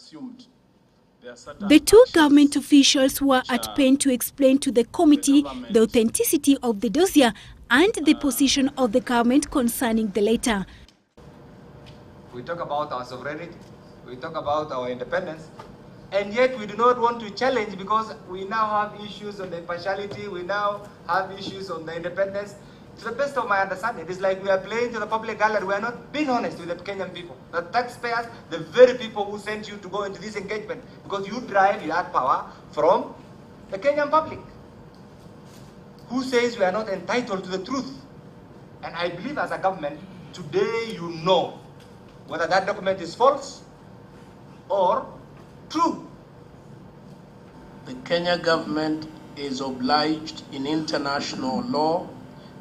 assumed. The two government officials were at pains to explain to the committee the authenticity of the dossier and the position of the government concerning the letter. We talk about our sovereignty, we talk about our independence, and yet we do not want to challenge because we now have issues on the impartiality, we now have issues on the independence. To the best of my understanding, it is like we are playing to the public gallery. We are not being honest with the Kenyan people. The taxpayers, the very people who sent you to go into this engagement, because you had power from the Kenyan public, who says we are not entitled to the truth. And I believe as a government, today you know whether that document is false or true. The Kenya government is obliged in international law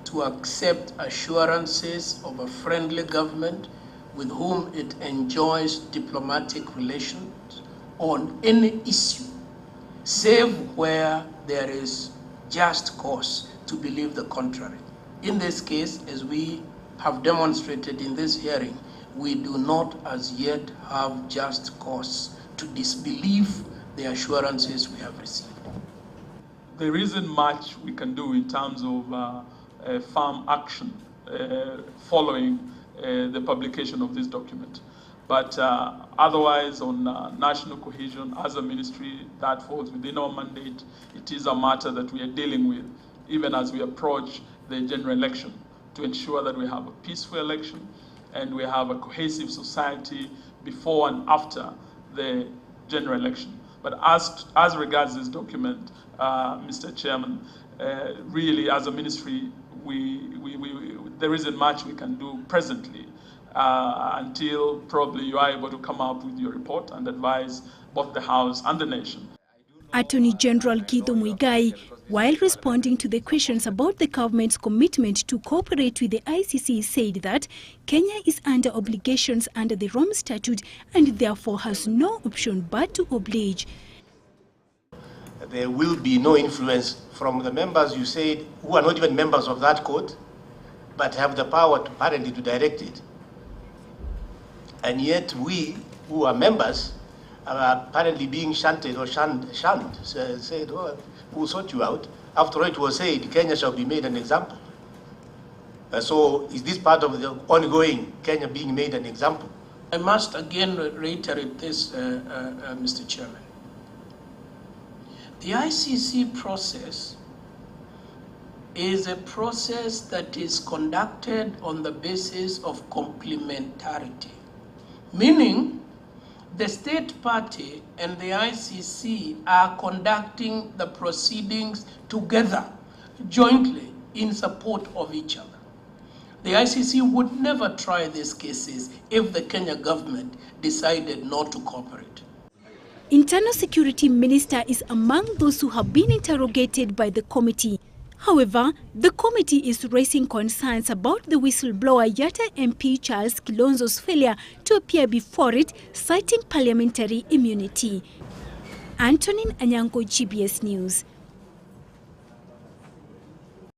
to accept assurances of a friendly government with whom it enjoys diplomatic relations on any issue, save where there is just cause to believe the contrary. In this case, as we have demonstrated in this hearing, we do not as yet have just cause to disbelieve the assurances we have received. There isn't much we can do in terms of firm action following the publication of this document. But otherwise, on national cohesion, as a ministry, that falls within our mandate. It is a matter that we are dealing with, even as we approach the general election, to ensure that we have a peaceful election and we have a cohesive society before and after the general election. But as regards this document, Mr. Chairman, really, as a ministry, there isn't much we can do presently until probably you are able to come up with your report and advise both the House and the nation. Attorney General GITHU MUIGAI, while responding to the questions about the government's commitment to cooperate with the ICC, said that Kenya is under obligations under the Rome Statute and therefore has no option but to oblige. There will be no influence from the members, you said, who are not even members of that court, but have the power to apparently to direct it. And yet we, who are members, are apparently being shunted or shunned, said, oh, who sought you out? After all, it was said, Kenya shall be made an example. So is this part of the ongoing Kenya being made an example? I must again reiterate this, Mr. Chairman. The ICC process is a process that is conducted on the basis of complementarity, meaning the state party and the ICC are conducting the proceedings together, jointly, in support of each other. The ICC would never try these cases if the Kenya government decided not to cooperate. Internal Security Minister is among those who have been interrogated by the committee. However, the committee is raising concerns about the whistleblower Yatta MP Charles Kilonzo's failure to appear before it, citing parliamentary immunity. Antonin Anyango, GBS News.